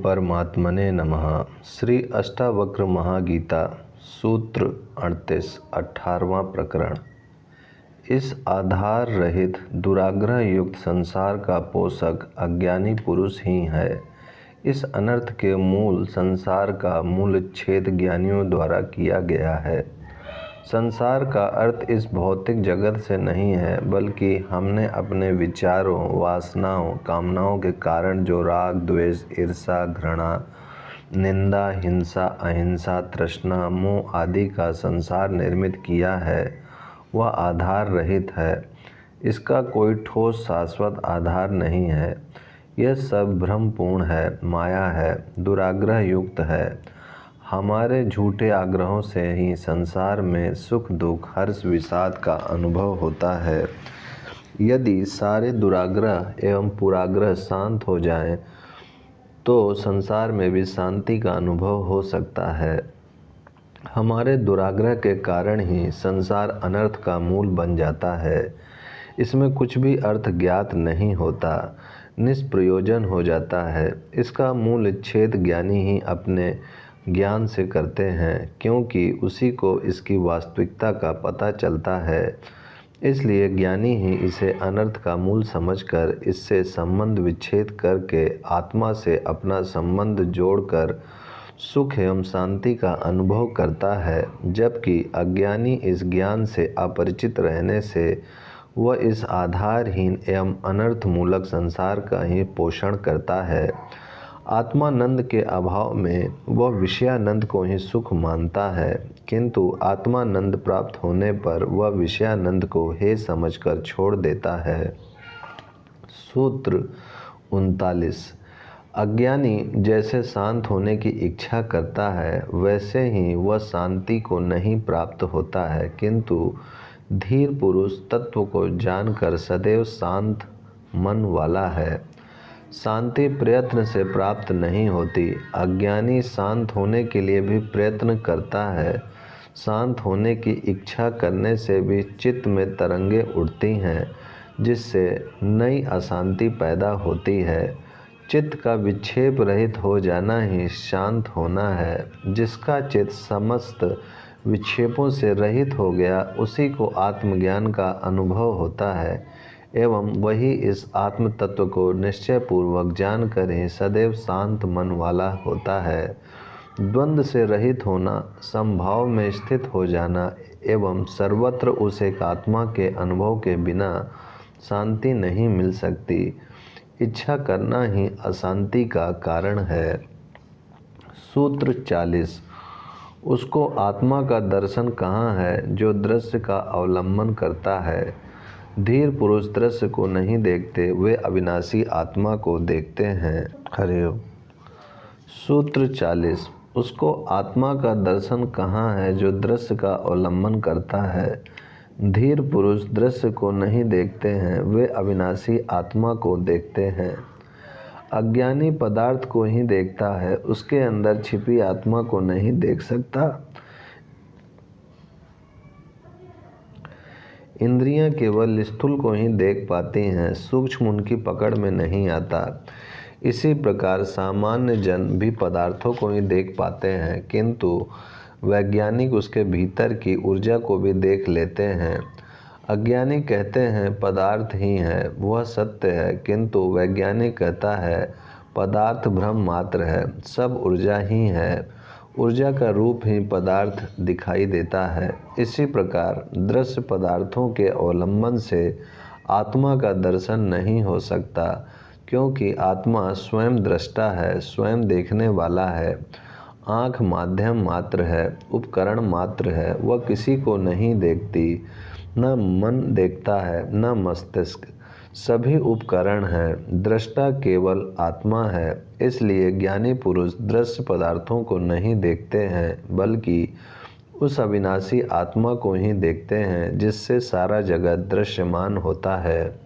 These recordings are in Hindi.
परमात्मने नमः। श्री अष्टावक्र महागीता सूत्र 38 18वां प्रकरण। इस आधार रहित दुराग्रह युक्त संसार का पोषक अज्ञानी पुरुष ही है। इस अनर्थ के मूल संसार का मूल छेद ज्ञानियों द्वारा किया गया है। संसार का अर्थ इस भौतिक जगत से नहीं है, बल्कि हमने अपने विचारों, वासनाओं, कामनाओं के कारण जो राग, द्वेष, ईर्षा, घृणा, निंदा, हिंसा, अहिंसा, तृष्णा, मोह आदि का संसार निर्मित किया है, वह आधार रहित है। इसका कोई ठोस शाश्वत आधार नहीं है। यह सब भ्रमपूर्ण है, माया है, दुराग्रह युक्त है। हमारे झूठे आग्रहों से ही संसार में सुख दुख, हर्ष विषाद का अनुभव होता है। यदि सारे दुराग्रह एवं पुराग्रह शांत हो जाएं, तो संसार में भी शांति का अनुभव हो सकता है। हमारे दुराग्रह के कारण ही संसार अनर्थ का मूल बन जाता है। इसमें कुछ भी अर्थ ज्ञात नहीं होता, निष्प्रयोजन हो जाता है। इसका मूल छेद ज्ञानी ही अपने ज्ञान से करते हैं, क्योंकि उसी को इसकी वास्तविकता का पता चलता है। इसलिए ज्ञानी ही इसे अनर्थ का मूल समझकर इससे संबंध विच्छेद करके आत्मा से अपना संबंध जोड़कर सुख एवं शांति का अनुभव करता है, जबकि अज्ञानी इस ज्ञान से अपरिचित रहने से वह इस आधारहीन एवं अनर्थ मूलक संसार का ही पोषण करता है। आत्मानंद के अभाव में वह विषयानंद को ही सुख मानता है, किंतु आत्मानंद प्राप्त होने पर वह विषयानंद को हे समझकर छोड़ देता है। सूत्र 39। अज्ञानी जैसे शांत होने की इच्छा करता है, वैसे ही वह शांति को नहीं प्राप्त होता है, किंतु धीर पुरुष तत्व को जानकर सदैव शांत मन वाला है। शांति प्रयत्न से प्राप्त नहीं होती। अज्ञानी शांत होने के लिए भी प्रयत्न करता है। शांत होने की इच्छा करने से भी चित्त में तरंगे उठती हैं, जिससे नई अशांति पैदा होती है। चित्त का विक्षेप रहित हो जाना ही शांत होना है। जिसका चित्त समस्त विक्षेपों से रहित हो गया, उसी को आत्मज्ञान का अनुभव होता है एवं वही इस आत्म तत्व को निश्चय पूर्वक जानकर ही सदैव शांत मन वाला होता है। द्वंद्व से रहित होना, समभाव में स्थित हो जाना एवं सर्वत्र उस एक आत्मा के अनुभव के बिना शांति नहीं मिल सकती। इच्छा करना ही अशांति का कारण है। सूत्र 40। उसको आत्मा का दर्शन कहाँ है जो दृश्य का अवलंबन करता है। धीर पुरुष दृश्य को नहीं देखते, वे अविनाशी आत्मा को देखते हैं। हरि ओम। सूत्र 40। उसको आत्मा का दर्शन कहाँ है जो दृश्य का अवलंबन करता है। धीर पुरुष दृश्य को नहीं देखते हैं, वे अविनाशी आत्मा को देखते हैं। अज्ञानी पदार्थ को ही देखता है, उसके अंदर छिपी आत्मा को नहीं देख सकता। इंद्रियां केवल स्थूल को ही देख पाती हैं, सूक्ष्म उनकी पकड़ में नहीं आता। इसी प्रकार सामान्य जन भी पदार्थों को ही देख पाते हैं, किंतु वैज्ञानिक उसके भीतर की ऊर्जा को भी देख लेते हैं। अज्ञानी कहते हैं पदार्थ ही है, वह सत्य है, किंतु वैज्ञानिक कहता है पदार्थ भ्रम मात्र है, सब ऊर्जा ही है। ऊर्जा का रूप ही पदार्थ दिखाई देता है। इसी प्रकार दृश्य पदार्थों के अवलंबन से आत्मा का दर्शन नहीं हो सकता, क्योंकि आत्मा स्वयं दृष्टा है, स्वयं देखने वाला है। आँख माध्यम मात्र है, उपकरण मात्र है, वह किसी को नहीं देखती। न मन देखता है, न मस्तिष्क, सभी उपकरण हैं। दृष्टा केवल आत्मा है। इसलिए ज्ञानी पुरुष दृश्य पदार्थों को नहीं देखते हैं, बल्कि उस अविनाशी आत्मा को ही देखते हैं, जिससे सारा जगत दृश्यमान होता है।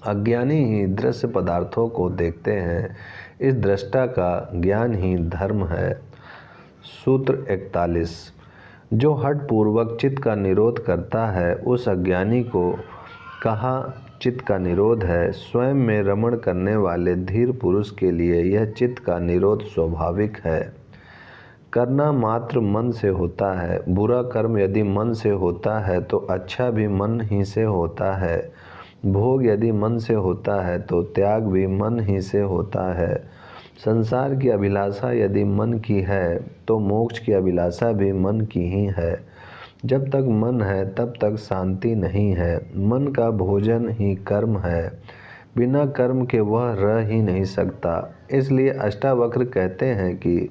अज्ञानी ही दृश्य पदार्थों को देखते हैं। इस दृष्टा का ज्ञान ही धर्म है। सूत्र 41। जो हठ पूर्वक चित्त का निरोध करता है, उस अज्ञानी को कहा चित्त का निरोध है। स्वयं में रमण करने वाले धीर पुरुष के लिए यह चित्त का निरोध स्वाभाविक है। करना मात्र मन से होता है। बुरा कर्म यदि मन से होता है तो अच्छा भी मन ही से होता है। भोग यदि मन से होता है तो त्याग भी मन ही से होता है। संसार की अभिलाषा यदि मन की है तो मोक्ष की अभिलाषा भी मन की ही है। जब तक मन है तब तक शांति नहीं है। मन का भोजन ही कर्म है। बिना कर्म के वह रह ही नहीं सकता। इसलिए अष्टावक्र कहते हैं कि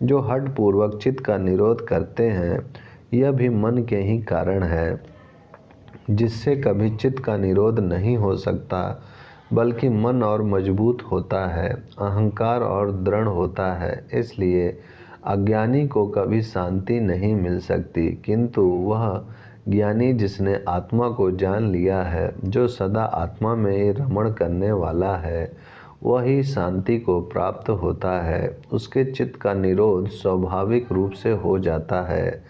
जो हठ पूर्वक चित्त का निरोध करते हैं यह भी मन के ही कारण है, जिससे कभी चित्त का निरोध नहीं हो सकता, बल्कि मन और मजबूत होता है, अहंकार और दृढ़ होता है। इसलिए अज्ञानी को कभी शांति नहीं मिल सकती, किंतु वह ज्ञानी जिसने आत्मा को जान लिया है, जो सदा आत्मा में ही रमण करने वाला है, वही शांति को प्राप्त होता है। उसके चित्त का निरोध स्वाभाविक रूप से हो जाता है।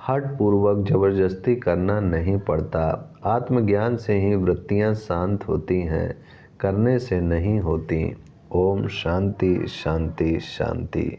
हठ पूर्वक जबरदस्ती करना नहीं पड़ता। आत्मज्ञान से ही वृत्तियां शांत होती हैं, करने से नहीं होती। ओम शांति शांति शांति।